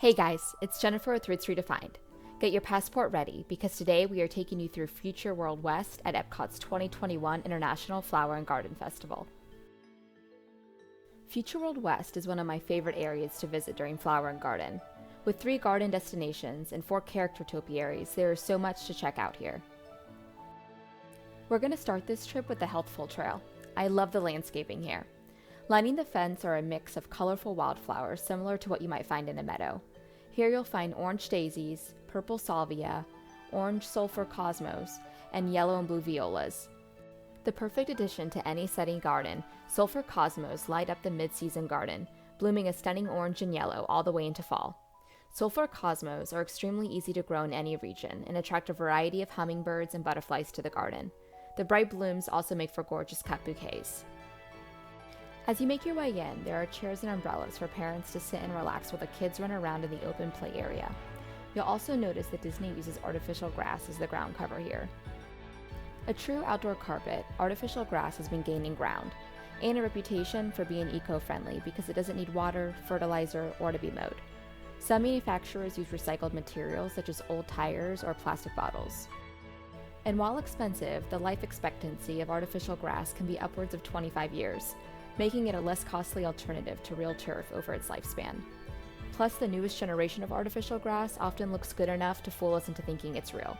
Hey guys, it's Jennifer with Roots Redefined. Get your passport ready because today we are taking you through Future World West at Epcot's 2021 International Flower and Garden Festival. Future World West is one of my favorite areas to visit during Flower and Garden. With 3 garden destinations and 4 character topiaries, there is so much to check out here. We're going to start this trip with the Healthful Trail. I love the landscaping here. Lining the fence are a mix of colorful wildflowers similar to what you might find in a meadow. Here you'll find orange daisies, purple salvia, orange sulfur cosmos, and yellow and blue violas. The perfect addition to any setting garden, sulfur cosmos light up the mid-season garden, blooming a stunning orange and yellow all the way into fall. Sulfur cosmos are extremely easy to grow in any region and attract a variety of hummingbirds and butterflies to the garden. The bright blooms also make for gorgeous cut bouquets. As you make your way in, there are chairs and umbrellas for parents to sit and relax while the kids run around in the open play area. You'll also notice that Disney uses artificial grass as the ground cover here. A true outdoor carpet, artificial grass has been gaining ground, and a reputation for being eco-friendly because it doesn't need water, fertilizer, or to be mowed. Some manufacturers use recycled materials such as old tires or plastic bottles. And while expensive, the life expectancy of artificial grass can be upwards of 25 years, making it a less costly alternative to real turf over its lifespan. Plus, the newest generation of artificial grass often looks good enough to fool us into thinking it's real.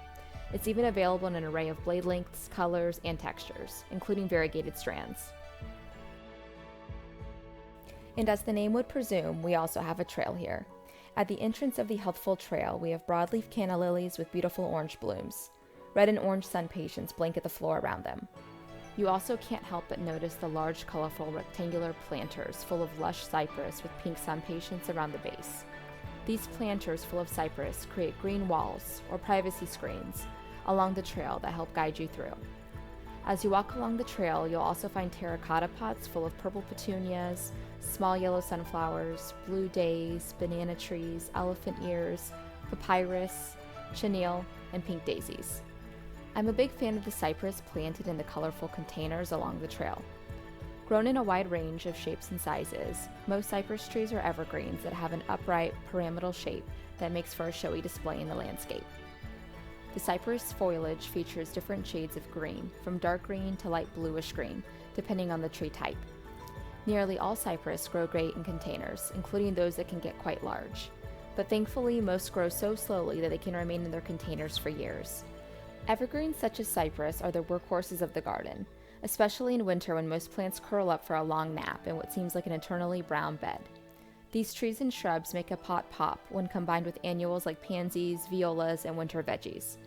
It's even available in an array of blade lengths, colors, and textures, including variegated strands. And as the name would presume, we also have a trail here. At the entrance of the Healthful Trail, we have broadleaf canna lilies with beautiful orange blooms. Red and orange sun patience blanket the floor around them. You also can't help but notice the large, colorful, rectangular planters full of lush cypress with pink sun patience around the base. These planters full of cypress create green walls, or privacy screens, along the trail that help guide you through. As you walk along the trail, you'll also find terracotta pots full of purple petunias, small yellow sunflowers, blue days, banana trees, elephant ears, papyrus, chenille, and pink daisies. I'm a big fan of the cypress planted in the colorful containers along the trail. Grown in a wide range of shapes and sizes, most cypress trees are evergreens that have an upright, pyramidal shape that makes for a showy display in the landscape. The cypress foliage features different shades of green, from dark green to light bluish green, depending on the tree type. Nearly all cypress grow great in containers, including those that can get quite large. But thankfully, most grow so slowly that they can remain in their containers for years. Evergreens such as cypress are the workhorses of the garden, especially in winter when most plants curl up for a long nap in what seems like an eternally brown bed. These trees and shrubs make a pot pop when combined with annuals like pansies, violas, and winter veggies.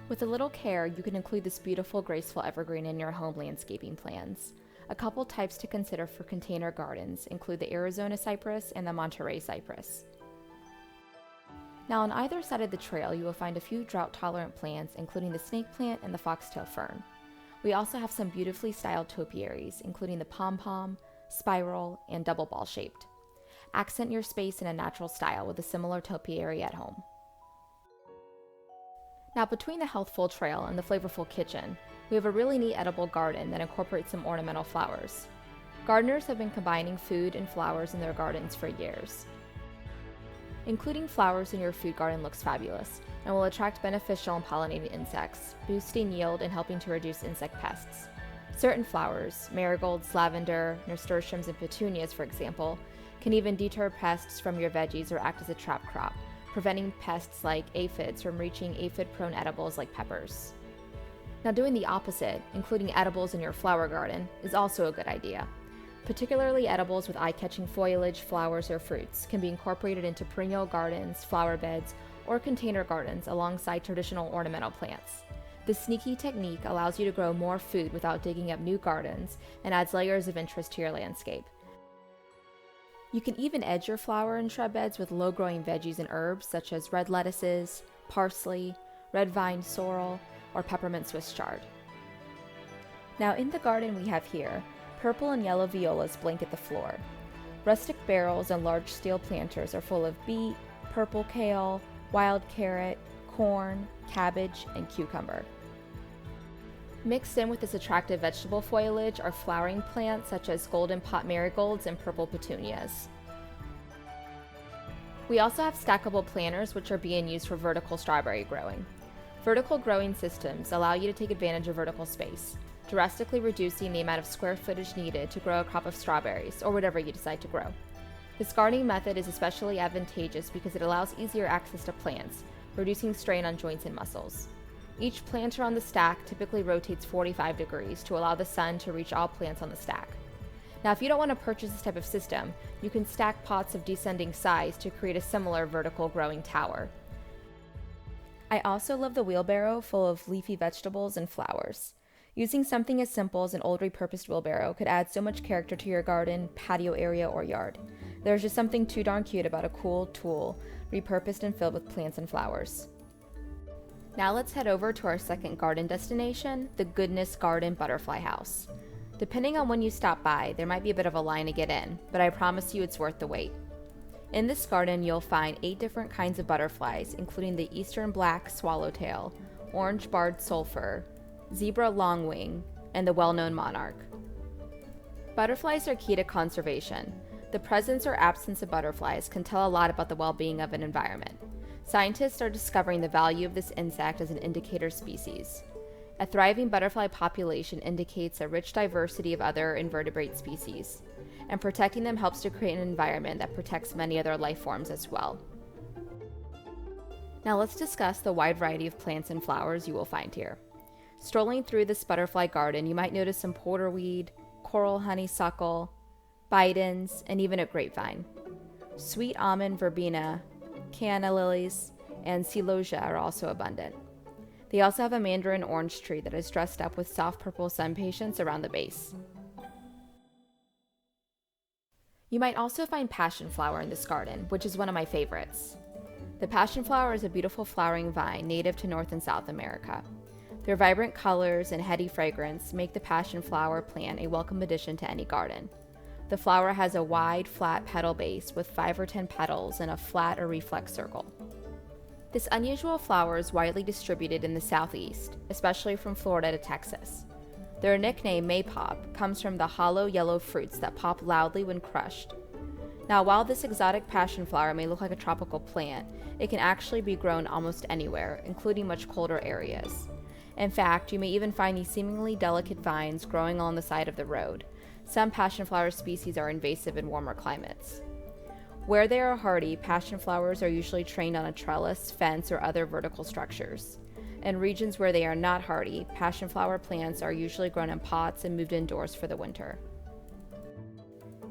With a little care, you can include this beautiful, graceful evergreen in your home landscaping plans. A couple types to consider for container gardens include the Arizona cypress and the Monterey cypress. Now on either side of the trail, you will find a few drought-tolerant plants, including the snake plant and the foxtail fern. We also have some beautifully styled topiaries, including the pom-pom, spiral, and double ball-shaped. Accent your space in a natural style with a similar topiary at home. Now between the Healthful Trail and the Flavorful Kitchen, we have a really neat edible garden that incorporates some ornamental flowers. Gardeners have been combining food and flowers in their gardens for years. Including flowers in your food garden looks fabulous and will attract beneficial and pollinated insects, boosting yield and helping to reduce insect pests. Certain flowers, marigolds, lavender, nasturtiums, and petunias, for example, can even deter pests from your veggies or act as a trap crop, preventing pests like aphids from reaching aphid-prone edibles like peppers. Now doing the opposite, including edibles in your flower garden, is also a good idea. Particularly edibles with eye-catching foliage, flowers, or fruits can be incorporated into perennial gardens, flower beds, or container gardens alongside traditional ornamental plants. This sneaky technique allows you to grow more food without digging up new gardens and adds layers of interest to your landscape. You can even edge your flower and shrub beds with low-growing veggies and herbs such as red lettuces, parsley, red vine sorrel, or peppermint Swiss chard. Now in the garden we have here, purple and yellow violas blanket the floor. Rustic barrels and large steel planters are full of beet, purple kale, wild carrot, corn, cabbage, and cucumber. Mixed in with this attractive vegetable foliage are flowering plants such as golden pot marigolds and purple petunias. We also have stackable planters, which are being used for vertical strawberry growing. Vertical growing systems allow you to take advantage of vertical space, drastically reducing the amount of square footage needed to grow a crop of strawberries, or whatever you decide to grow. This gardening method is especially advantageous because it allows easier access to plants, reducing strain on joints and muscles. Each planter on the stack typically rotates 45 degrees to allow the sun to reach all plants on the stack. Now, if you don't want to purchase this type of system, you can stack pots of descending size to create a similar vertical growing tower. I also love the wheelbarrow full of leafy vegetables and flowers. Using something as simple as an old repurposed wheelbarrow could add so much character to your garden, patio area, or yard. There's just something too darn cute about a cool tool, repurposed and filled with plants and flowers. Now let's head over to our second garden destination, the Goodness Garden Butterfly House. Depending on when you stop by, there might be a bit of a line to get in, but I promise you it's worth the wait. In this garden, you'll find 8 different kinds of butterflies, including the eastern black swallowtail, orange barred sulfur, zebra longwing, and the well-known monarch. Butterflies are key to conservation. The presence or absence of butterflies can tell a lot about the well-being of an environment. Scientists are discovering the value of this insect as an indicator species. A thriving butterfly population indicates a rich diversity of other invertebrate species, and protecting them helps to create an environment that protects many other life forms as well. Now let's discuss the wide variety of plants and flowers you will find here. Strolling through this butterfly garden, you might notice some porterweed, coral honeysuckle, bidens, and even a grapevine. Sweet almond verbena, canna lilies, and celosia are also abundant. They also have a mandarin orange tree that is dressed up with soft purple sun patience around the base. You might also find passion flower in this garden, which is one of my favorites. The passion flower is a beautiful flowering vine native to North and South America. Their vibrant colors and heady fragrance make the passion flower plant a welcome addition to any garden. The flower has a wide, flat petal base with 5 or 10 petals in a flat or reflex circle. This unusual flower is widely distributed in the southeast, especially from Florida to Texas. Their nickname, maypop, comes from the hollow yellow fruits that pop loudly when crushed. Now, while this exotic passion flower may look like a tropical plant, it can actually be grown almost anywhere, including much colder areas. In fact, you may even find these seemingly delicate vines growing along the side of the road. Some passion flower species are invasive in warmer climates. Where they are hardy, passion flowers are usually trained on a trellis, fence, or other vertical structures. In regions where they are not hardy, passion flower plants are usually grown in pots and moved indoors for the winter.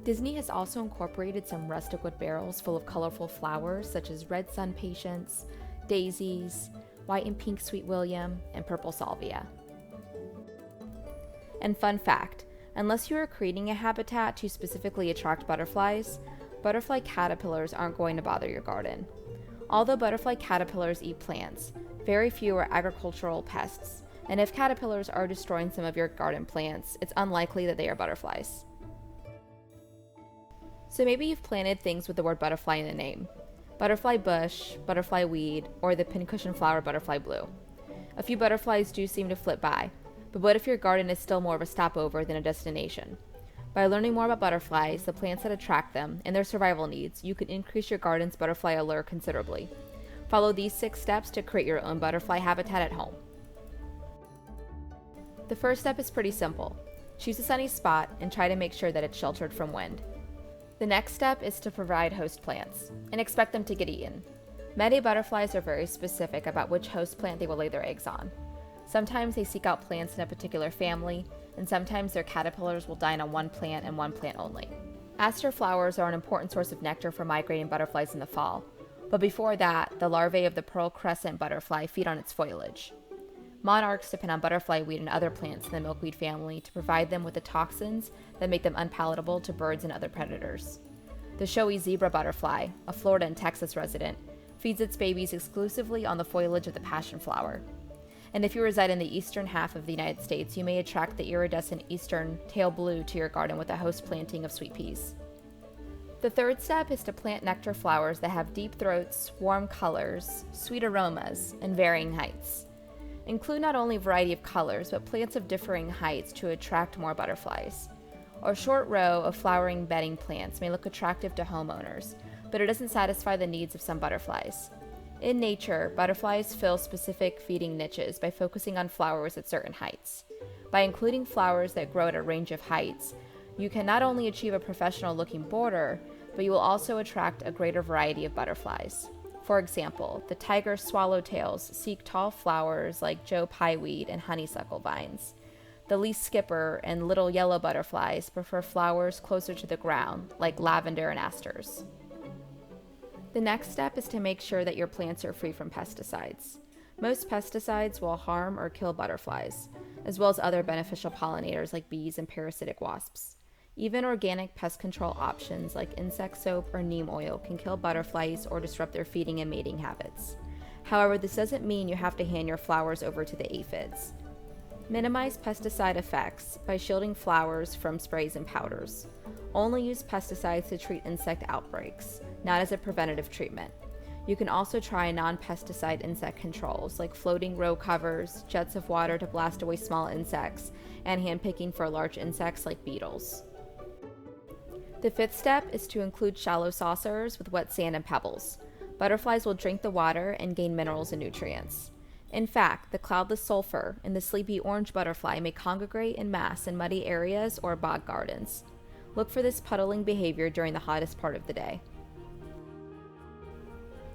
Disney has also incorporated some rustic wood barrels full of colorful flowers such as red sun patience, daisies, white and pink sweet william, and purple salvia. And fun fact, unless you are creating a habitat to specifically attract butterflies, butterfly caterpillars aren't going to bother your garden. Although butterfly caterpillars eat plants, very few are agricultural pests, and if caterpillars are destroying some of your garden plants, it's unlikely that they are butterflies. So maybe you've planted things with the word butterfly in the name. Butterfly bush, butterfly weed, or the pincushion flower butterfly blue. A few butterflies do seem to flit by, but what if your garden is still more of a stopover than a destination? By learning more about butterflies, the plants that attract them, and their survival needs, you can increase your garden's butterfly allure considerably. Follow these 6 steps to create your own butterfly habitat at home. The first step is pretty simple. Choose a sunny spot and try to make sure that it's sheltered from wind. The next step is to provide host plants, and expect them to get eaten. Many butterflies are very specific about which host plant they will lay their eggs on. Sometimes they seek out plants in a particular family, and sometimes their caterpillars will dine on one plant and one plant only. Aster flowers are an important source of nectar for migrating butterflies in the fall, but before that, the larvae of the pearl crescent butterfly feed on its foliage. Monarchs depend on butterfly weed and other plants in the milkweed family to provide them with the toxins that make them unpalatable to birds and other predators. The showy zebra butterfly, a Florida and Texas resident, feeds its babies exclusively on the foliage of the passion flower. And if you reside in the eastern half of the United States, you may attract the iridescent eastern tail blue to your garden with a host planting of sweet peas. The third step is to plant nectar flowers that have deep throats, warm colors, sweet aromas, and varying heights. Include not only a variety of colors, but plants of differing heights to attract more butterflies. A short row of flowering bedding plants may look attractive to homeowners, but it doesn't satisfy the needs of some butterflies. In nature, butterflies fill specific feeding niches by focusing on flowers at certain heights. By including flowers that grow at a range of heights, you can not only achieve a professional-looking border, but you will also attract a greater variety of butterflies. For example, the tiger swallowtails seek tall flowers like Joe pieweed and honeysuckle vines. The leaf skipper and little yellow butterflies prefer flowers closer to the ground, like lavender and asters. The next step is to make sure that your plants are free from pesticides. Most pesticides will harm or kill butterflies, as well as other beneficial pollinators like bees and parasitic wasps. Even organic pest control options like insect soap or neem oil can kill butterflies or disrupt their feeding and mating habits. However, this doesn't mean you have to hand your flowers over to the aphids. Minimize pesticide effects by shielding flowers from sprays and powders. Only use pesticides to treat insect outbreaks, not as a preventative treatment. You can also try non-pesticide insect controls like floating row covers, jets of water to blast away small insects, and hand-picking for large insects like beetles. The fifth step is to include shallow saucers with wet sand and pebbles. Butterflies will drink the water and gain minerals and nutrients. In fact, the cloudless sulfur and the sleepy orange butterfly may congregate in mass in muddy areas or bog gardens. Look for this puddling behavior during the hottest part of the day.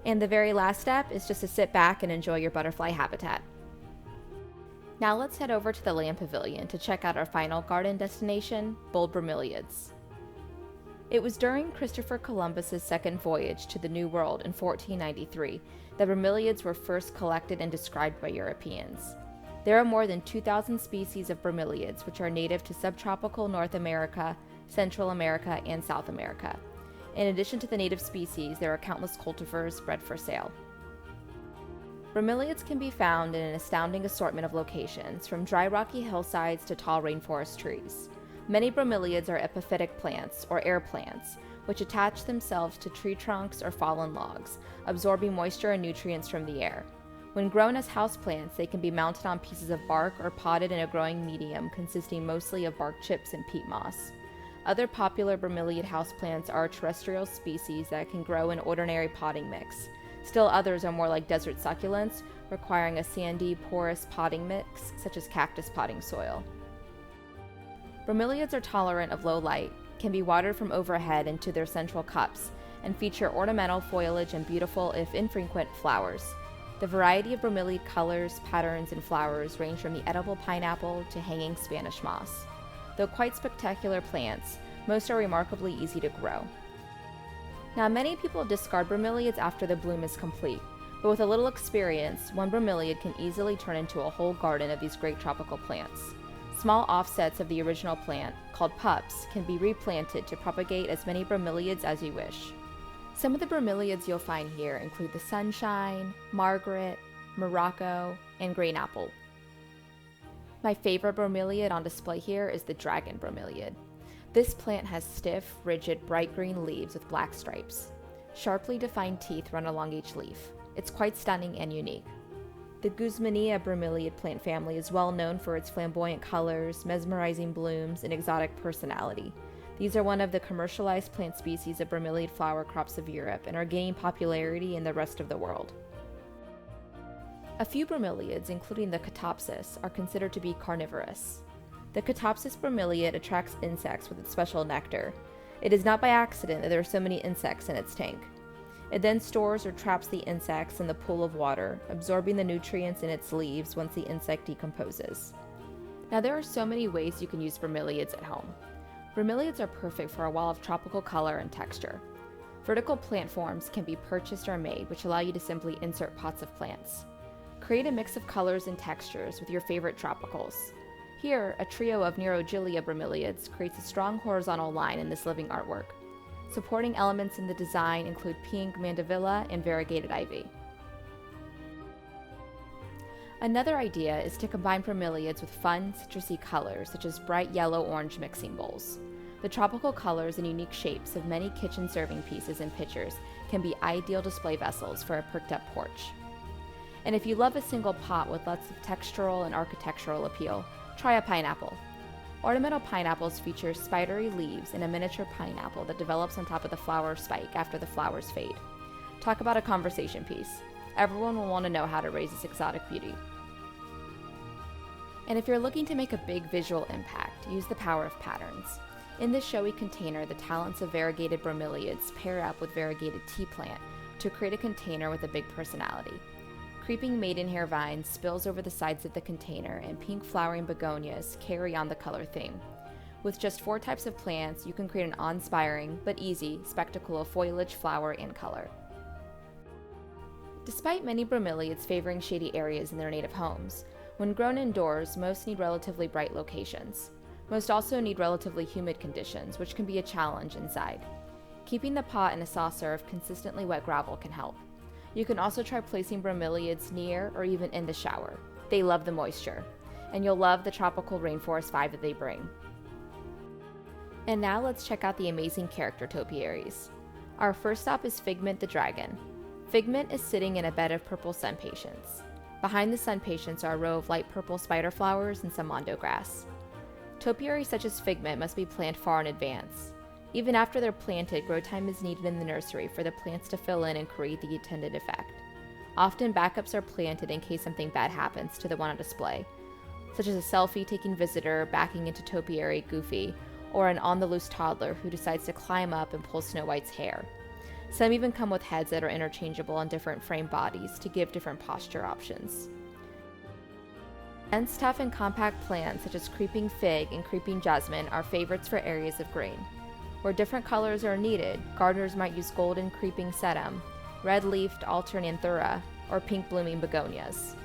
And the very last step is just to sit back and enjoy your butterfly habitat. Now let's head over to the Land Pavilion to check out our final garden destination, bold bromeliads. It was during Christopher Columbus's second voyage to the New World in 1493 that bromeliads were first collected and described by Europeans. There are more than 2,000 species of bromeliads which are native to subtropical North America, Central America, and South America. In addition to the native species, there are countless cultivars bred for sale. Bromeliads can be found in an astounding assortment of locations, from dry rocky hillsides to tall rainforest trees. Many bromeliads are epiphytic plants, or air plants, which attach themselves to tree trunks or fallen logs, absorbing moisture and nutrients from the air. When grown as houseplants, they can be mounted on pieces of bark or potted in a growing medium consisting mostly of bark chips and peat moss. Other popular bromeliad houseplants are terrestrial species that can grow in ordinary potting mix. Still others are more like desert succulents, requiring a sandy, porous potting mix, such as cactus potting soil. Bromeliads are tolerant of low light, can be watered from overhead into their central cups, and feature ornamental foliage and beautiful, if infrequent, flowers. The variety of bromeliad colors, patterns, and flowers range from the edible pineapple to hanging Spanish moss. Though quite spectacular plants, most are remarkably easy to grow. Now, many people discard bromeliads after the bloom is complete, but with a little experience, one bromeliad can easily turn into a whole garden of these great tropical plants. Small offsets of the original plant, called pups, can be replanted to propagate as many bromeliads as you wish. Some of the bromeliads you'll find here include the Sunshine, Margaret, Morocco, and Green Apple. My favorite bromeliad on display here is the Dragon bromeliad. This plant has stiff, rigid, bright green leaves with black stripes. Sharply defined teeth run along each leaf. It's quite stunning and unique. The Guzmania bromeliad plant family is well known for its flamboyant colors, mesmerizing blooms, and exotic personality. These are one of the commercialized plant species of bromeliad flower crops of Europe and are gaining popularity in the rest of the world. A few bromeliads, including the Catopsis, are considered to be carnivorous. The Catopsis bromeliad attracts insects with its special nectar. It is not by accident that there are so many insects in its tank. It then stores or traps the insects in the pool of water, absorbing the nutrients in its leaves once the insect decomposes. Now, there are so many ways you can use bromeliads at home. Bromeliads are perfect for a wall of tropical color and texture. Vertical plant forms can be purchased or made, which allow you to simply insert pots of plants. Create a mix of colors and textures with your favorite tropicals. Here, a trio of Neurogilia bromeliads creates a strong horizontal line in this living artwork. Supporting elements in the design include pink mandevilla and variegated ivy. Another idea is to combine bromeliads with fun, citrusy colors such as bright yellow-orange mixing bowls. The tropical colors and unique shapes of many kitchen serving pieces and pitchers can be ideal display vessels for a perked-up porch. And if you love a single pot with lots of textural and architectural appeal, try a pineapple. Ornamental pineapples feature spidery leaves and a miniature pineapple that develops on top of the flower spike after the flowers fade. Talk about a conversation piece. Everyone will want to know how to raise this exotic beauty. And if you're looking to make a big visual impact, use the power of patterns. In this showy container, the talents of variegated bromeliads pair up with variegated tea plant to create a container with a big personality. Creeping maidenhair vines spills over the sides of the container, and pink flowering begonias carry on the color theme. With just 4 types of plants, you can create an awe-inspiring, but easy, spectacle of foliage, flower, and color. Despite many bromeliads favoring shady areas in their native homes, when grown indoors, most need relatively bright locations. Most also need relatively humid conditions, which can be a challenge inside. Keeping the pot in a saucer of consistently wet gravel can help. You can also try placing bromeliads near or even in the shower. They love the moisture, and you'll love the tropical rainforest vibe that they bring. And now let's check out the amazing character topiaries. Our first stop is Figment the dragon. Figment is sitting in a bed of purple sun patience. Behind the sun patience are a row of light purple spider flowers and some mondo grass. Topiaries such as Figment must be planted far in advance. Even after they're planted, grow time is needed in the nursery for the plants to fill in and create the intended effect. Often backups are planted in case something bad happens to the one on display, such as a selfie-taking visitor backing into topiary Goofy, or an on-the-loose toddler who decides to climb up and pull Snow White's hair. Some even come with heads that are interchangeable on different frame bodies to give different posture options. Dense, tough, and compact plants such as creeping fig and creeping jasmine are favorites for areas of green. Where different colors are needed, gardeners might use golden creeping sedum, red-leafed alternanthera, or pink blooming begonias.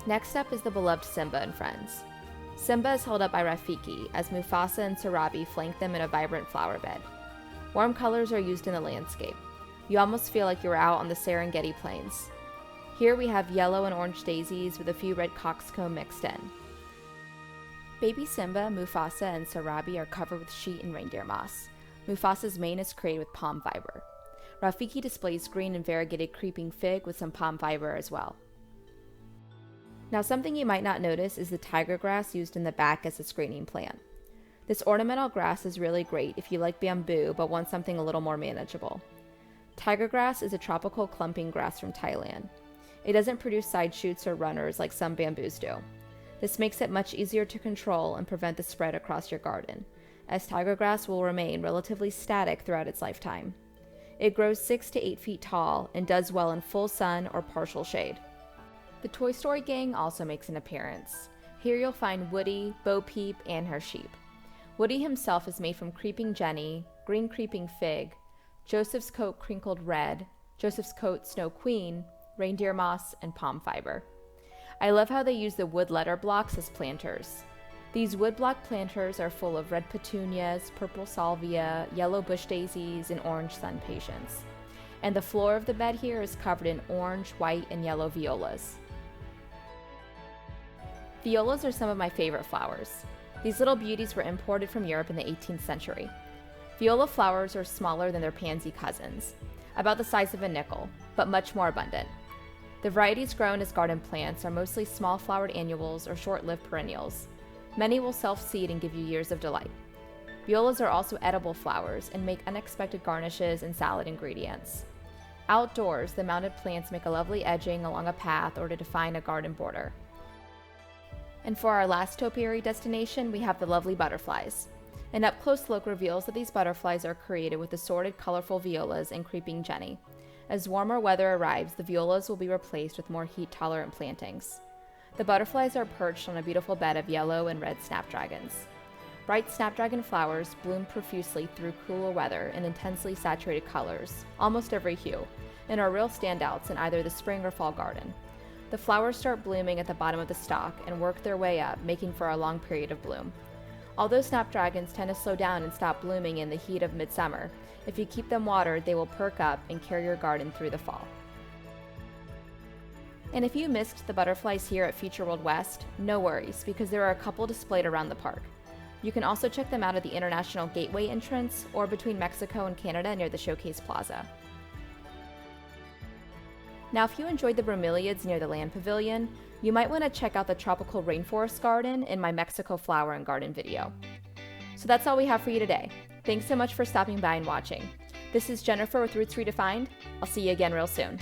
Next up is the beloved Simba and Friends. Simba is held up by Rafiki as Mufasa and Sarabi flank them in a vibrant flower bed. Warm colors are used in the landscape. You almost feel like you're out on the Serengeti plains. Here we have yellow and orange daisies with a few red coxcomb mixed in. Baby Simba, Mufasa, and Sarabi are covered with sheet and reindeer moss. Mufasa's mane is created with palm fiber. Rafiki displays green and variegated creeping fig with some palm fiber as well. Now something you might not notice is the tiger grass used in the back as a screening plant. This ornamental grass is really great if you like bamboo but want something a little more manageable. Tiger grass is a tropical clumping grass from Thailand. It doesn't produce side shoots or runners like some bamboos do. This makes it much easier to control and prevent the spread across your garden, as tiger grass will remain relatively static throughout its lifetime. It grows 6 to 8 feet tall and does well in full sun or partial shade. The Toy Story gang also makes an appearance. Here you'll find Woody, Bo Peep, and her sheep. Woody himself is made from creeping Jenny, green creeping fig, Joseph's coat crinkled red, Joseph's coat Snow Queen, reindeer moss, and palm fiber. I love how they use the wood letter blocks as planters. These wood block planters are full of red petunias, purple salvia, yellow bush daisies, and orange sun patience. And the floor of the bed here is covered in orange, white, and yellow violas. Violas are some of my favorite flowers. These little beauties were imported from Europe in the 18th century. Viola flowers are smaller than their pansy cousins, about the size of a nickel, but much more abundant. The varieties grown as garden plants are mostly small-flowered annuals or short-lived perennials. Many will self-seed and give you years of delight. Violas are also edible flowers and make unexpected garnishes and salad ingredients. Outdoors, the mounted plants make a lovely edging along a path or to define a garden border. And for our last topiary destination, we have the lovely butterflies. An up-close look reveals that these butterflies are created with assorted colorful violas and creeping jenny. As warmer weather arrives, the violas will be replaced with more heat-tolerant plantings. The butterflies are perched on a beautiful bed of yellow and red snapdragons. Bright snapdragon flowers bloom profusely through cooler weather in intensely saturated colors, almost every hue, and are real standouts in either the spring or fall garden. The flowers start blooming at the bottom of the stalk and work their way up, making for a long period of bloom. Although snapdragons tend to slow down and stop blooming in the heat of midsummer, if you keep them watered, they will perk up and carry your garden through the fall. And if you missed the butterflies here at Future World West, no worries, because there are a couple displayed around the park. You can also check them out at the International Gateway entrance or between Mexico and Canada near the Showcase Plaza. Now, if you enjoyed the bromeliads near the land pavilion, you might want to check out the tropical rainforest garden in my Mexico flower and garden video. So that's all we have for you today. Thanks so much for stopping by and watching. This is Jennifer with Roots Redefined. I'll see you again real soon.